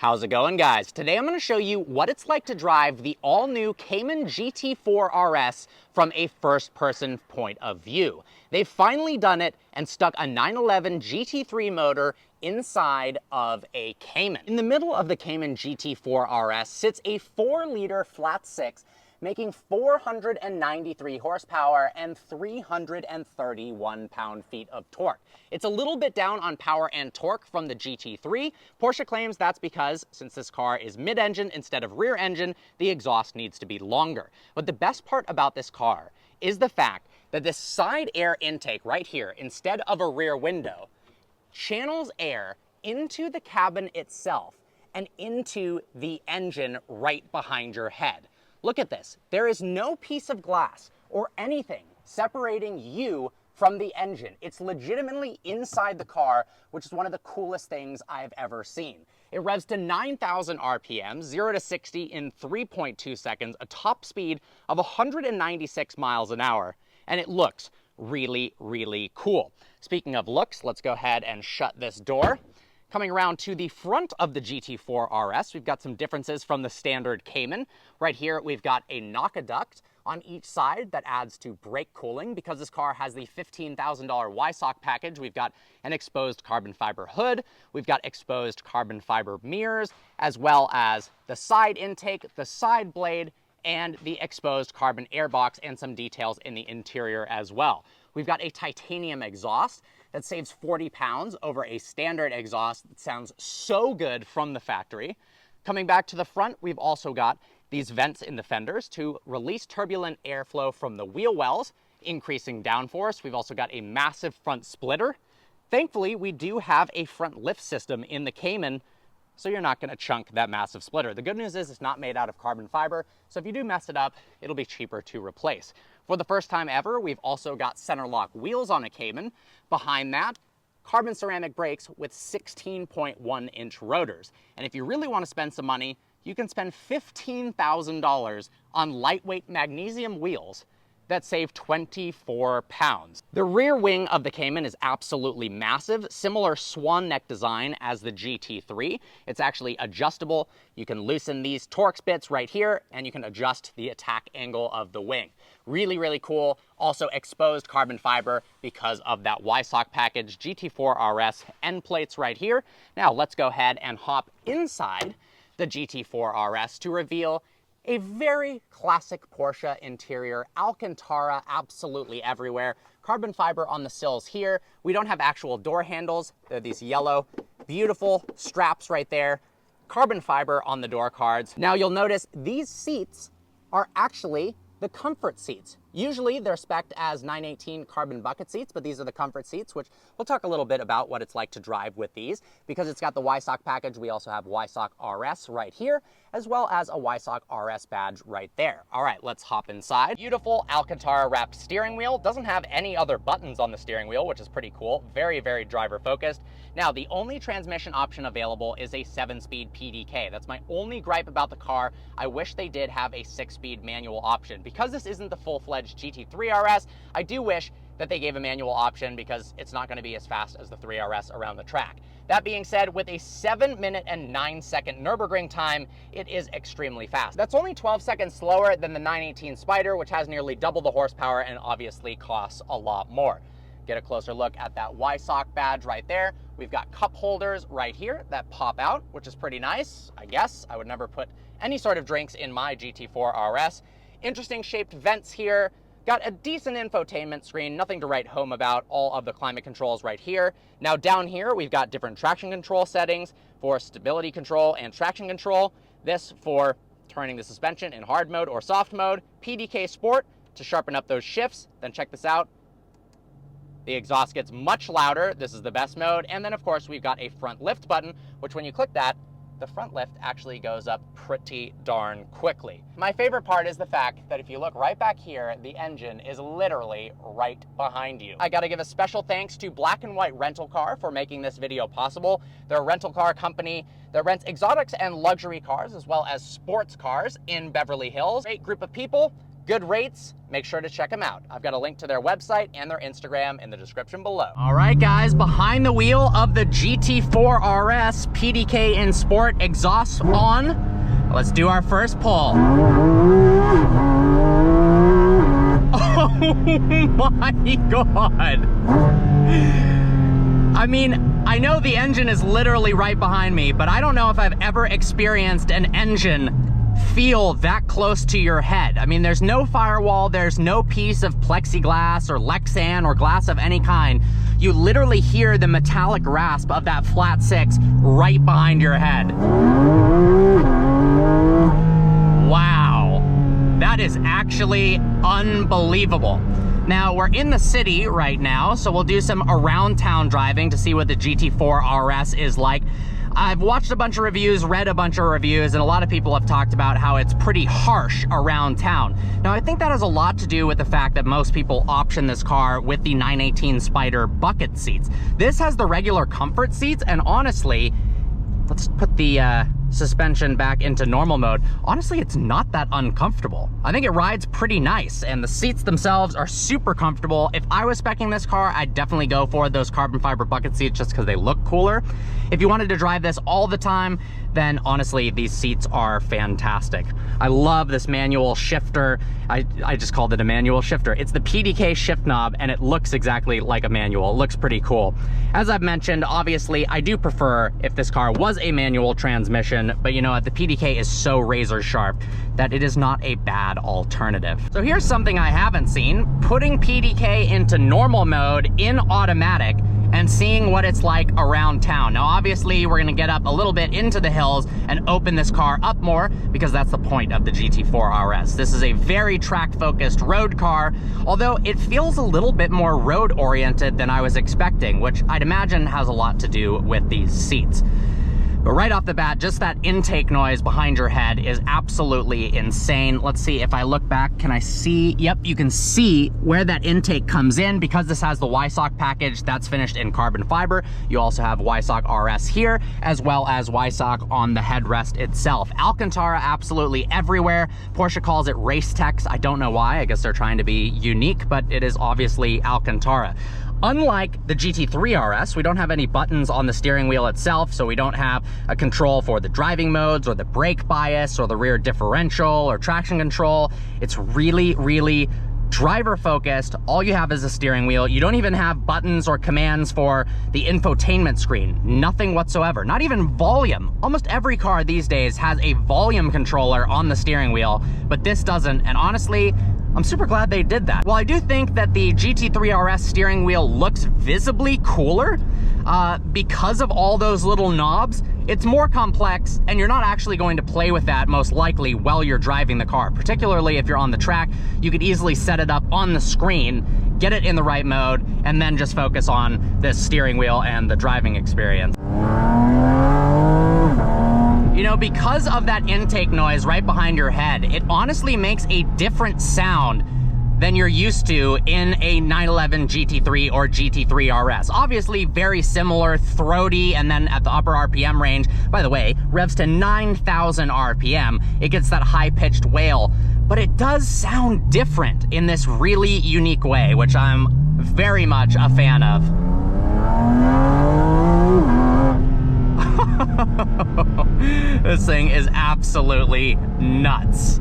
How's it going, guys? Today I'm going to show you what it's like to drive the all-new Cayman GT4RS from a first-person point of view. They've finally done it and stuck a 911 GT3 motor inside of a Cayman. In the middle of the Cayman GT4RS sits a 4-liter flat-six making 493 horsepower and 331 pound-feet of torque. It's a little bit down on power and torque from the GT3. Porsche claims that's because, since this car is mid-engine instead of rear engine, the exhaust needs to be longer. But the best part about this car is the fact that this side air intake right here, instead of a rear window, channels air into the cabin itself and into the engine right behind your head. Look at this. There is no piece of glass or anything separating you from the engine. It's legitimately inside the car, which is one of the coolest things I've ever seen. It revs to 9,000 RPM, 0 to 60 in 3.2 seconds, a top speed of 196 miles an hour, and it looks really, really cool. Speaking of looks, let's go ahead and shut this door. Coming around to the front of the GT4RS, we've got some differences from the standard Cayman. Right here, we've got a knock-a-duct on each side that adds to brake cooling. Because this car has the $15,000 YSOC package, we've got an exposed carbon fiber hood, we've got exposed carbon fiber mirrors, as well as the side intake, the side blade, and the exposed carbon airbox, and some details in the interior as well. We've got a titanium exhaust that saves 40 pounds over a standard exhaust that sounds so good from the factory. Coming back to the front, we've also got these vents in the fenders to release turbulent airflow from the wheel wells, increasing downforce. We've also got a massive front splitter. Thankfully, we do have a front lift system in the Cayman, so you're not going to chunk that massive splitter. The good news is it's not made out of carbon fiber, so if you do mess it up, it'll be cheaper to replace. For the first time ever, we've also got center lock wheels on a Cayman. Behind that, carbon ceramic brakes with 16.1-inch rotors. And if you really want to spend some money, you can spend $15,000 on lightweight magnesium wheels that save 24 pounds. The rear wing of the Cayman is absolutely massive, similar swan neck design as the GT3. It's actually adjustable. You can loosen these Torx bits right here, and you can adjust the attack angle of the wing. Really, really cool. Also exposed carbon fiber because of that YSOC package. GT4RS end plates right here. Now let's go ahead and hop inside the GT4RS to reveal a very classic Porsche interior. Alcantara absolutely everywhere. Carbon fiber on the sills here. We don't have actual door handles. They're these yellow, beautiful straps right there. Carbon fiber on the door cards. Now you'll notice these seats are actually the comfort seats. Usually they're spec'd as 918 carbon bucket seats, but these are the comfort seats, which we'll talk a little bit about what it's like to drive with these. Because it's got the YSOC package, we also have YSOC RS right here, as well as a YSOC RS badge right there. All right, let's hop inside. Beautiful Alcantara wrapped steering wheel. Doesn't have any other buttons on the steering wheel, which is pretty cool. Very, very driver focused. Now, the only transmission option available is a 7-speed PDK. That's my only gripe about the car. I wish they did have a 6-speed manual option. Because this isn't the full-fledged GT3RS, I do wish that they gave a manual option because it's not going to be as fast as the 3RS around the track. That being said, with a 7-minute and 9-second Nürburgring time, it is extremely fast. That's only 12 seconds slower than the 918 Spider, which has nearly double the horsepower and obviously costs a lot more. Get a closer look at that YSOC badge right there. We've got cup holders right here that pop out, which is pretty nice, I guess. I would never put any sort of drinks in my GT4RS. Interesting shaped vents here. Got a decent infotainment screen, nothing to write home about. All of the climate controls right here. Now down here, we've got different traction control settings for stability control and traction control. This for turning the suspension in hard mode or soft mode. PDK Sport to sharpen up those shifts. Then check this out. The exhaust gets much louder. This is the best mode. And then of course, we've got a front lift button, which when you click that, the front lift actually goes up pretty darn quickly. My favorite part is the fact that if you look right back here, the engine is literally right behind you. I gotta give a special thanks to Black and White Rental Car for making this video possible. They're a rental car company that rents exotics and luxury cars as well as sports cars in Beverly Hills. Great group of people, good rates, make sure to check them out. I've got a link to their website and their Instagram in the description below. All right, guys, behind the wheel of the GT4RS, PDK in Sport, exhaust on. Let's do our first pull. Oh my God. I mean, I know the engine is literally right behind me, but I don't know if I've ever experienced an engine feel that close to your head. I mean, there's no firewall, there's no piece of plexiglass or Lexan or glass of any kind. You literally hear the metallic rasp of that flat six right behind your head. Wow, that is actually unbelievable. Now, we're in the city right now, so we'll do some around town driving to see what the GT4RS is like. I've watched a bunch of reviews, read a bunch of reviews, and a lot of people have talked about how it's pretty harsh around town. Now, I think that has a lot to do with the fact that most people option this car with the 918 Spyder bucket seats. This has the regular comfort seats, and honestly, let's put the suspension back into normal mode. Honestly, it's not that uncomfortable. I think it rides pretty nice, and the seats themselves are super comfortable. If I was speccing this car, I'd definitely go for those carbon fiber bucket seats just because they look cooler. If you wanted to drive this all the time, then honestly, these seats are fantastic. I love this manual shifter. I just called it a manual shifter. It's the PDK shift knob, and it looks exactly like a manual. It looks pretty cool. As I've mentioned, obviously, I do prefer if this car was a manual transmission, but you know what? The PDK is so razor sharp that it is not a bad alternative. So here's something I haven't seen, putting PDK into normal mode in automatic and seeing what it's like around town. Now, obviously, we're gonna get up a little bit into the hills and open this car up more because that's the point of the GT4RS. This is a very track-focused road car, although it feels a little bit more road-oriented than I was expecting, which I'd imagine has a lot to do with these seats. But right off the bat, just that intake noise behind your head is absolutely insane. Let's see if I look back, can I see? Yep, you can see where that intake comes in because this has the YSOC package that's finished in carbon fiber. You also have YSOC RS here, as well as YSOC on the headrest itself. Alcantara absolutely everywhere. Porsche calls it Race Tex. I don't know why. I guess they're trying to be unique, but it is obviously Alcantara. Unlike the GT3RS, we don't have any buttons on the steering wheel itself, so we don't have a control for the driving modes or the brake bias or the rear differential or traction control. It's really, really driver focused. All you have is a steering wheel. You don't even have buttons or commands for the infotainment screen. Nothing whatsoever. Not even volume. Almost every car these days has a volume controller on the steering wheel, but this doesn't, and honestly, I'm super glad they did that. While I do think that the GT3RS steering wheel looks visibly cooler because of all those little knobs, it's more complex, and you're not actually going to play with that most likely while you're driving the car. Particularly if you're on the track, you could easily set it up on the screen, get it in the right mode, and then just focus on the steering wheel and the driving experience. You know, because of that intake noise right behind your head, it honestly makes a different sound than you're used to in a 911 GT3 or GT3RS. Obviously very similar, throaty, and then at the upper RPM range, by the way, revs to 9,000 RPM, it gets that high-pitched wail, but it does sound different in this really unique way, which I'm very much a fan of. This thing is absolutely nuts.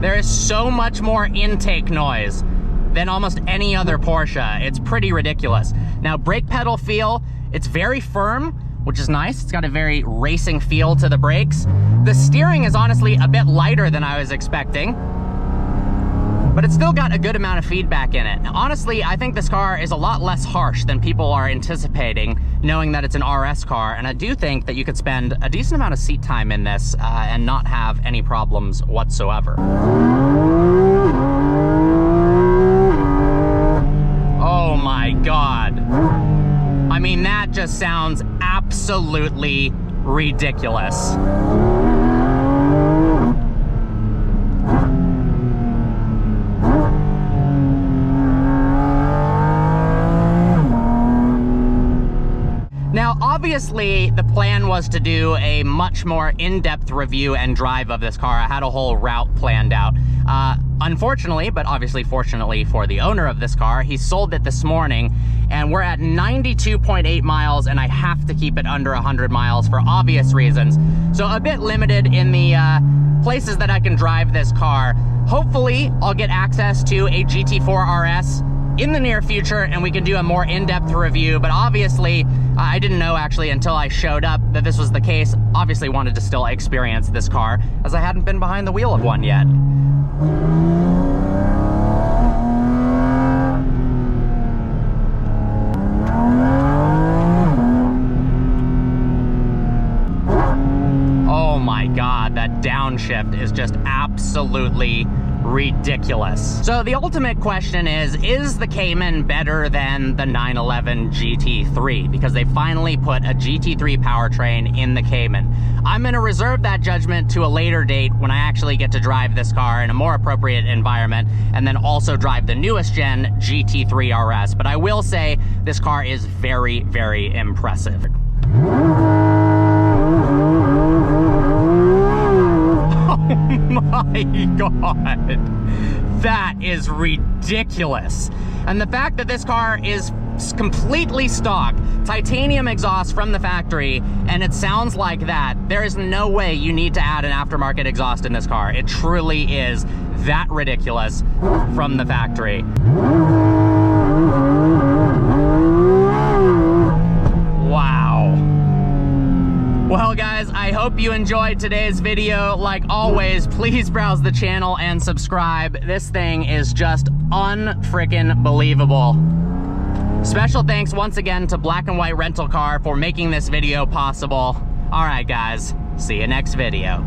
There is so much more intake noise than almost any other Porsche. It's pretty ridiculous. Now, brake pedal feel, it's very firm, which is nice. It's got a very racing feel to the brakes. The steering is honestly a bit lighter than I was expecting, but it's still got a good amount of feedback in it. Honestly, I think this car is a lot less harsh than people are anticipating, knowing that it's an RS car, and I do think that you could spend a decent amount of seat time in this and not have any problems whatsoever. Oh my God. I mean, that just sounds absolutely ridiculous. Now, obviously the plan was to do a much more in-depth review and drive of this car. I had a whole route planned out. Unfortunately, but obviously fortunately for the owner of this car, he sold it this morning, and we're at 92.8 miles, and I have to keep it under 100 miles for obvious reasons. So a bit limited in the places that I can drive this car. Hopefully, I'll get access to a GT4RS in the near future, and we can do a more in-depth review. But obviously, I didn't know actually until I showed up that this was the case. Obviously wanted to still experience this car, as I hadn't been behind the wheel of one yet. Oh my God, that downshift is just absolutely ridiculous. So the ultimate question is the Cayman better than the 911 GT3? Because they finally put a GT3 powertrain in the Cayman. I'm gonna reserve that judgment to a later date when I actually get to drive this car in a more appropriate environment, and then also drive the newest gen GT3RS. But I will say this car is very, very impressive. Oh my God, that is ridiculous. And the fact that this car is completely stock, titanium exhaust from the factory, and it sounds like that, there is no way you need to add an aftermarket exhaust in this car. It truly is that ridiculous from the factory. Wow. Well guys, I hope you enjoyed today's video. Like always, please browse the channel and subscribe. This thing is just unfreaking believable. Special thanks once again to Black and White Rental Car for making this video possible. All right guys, see you next video.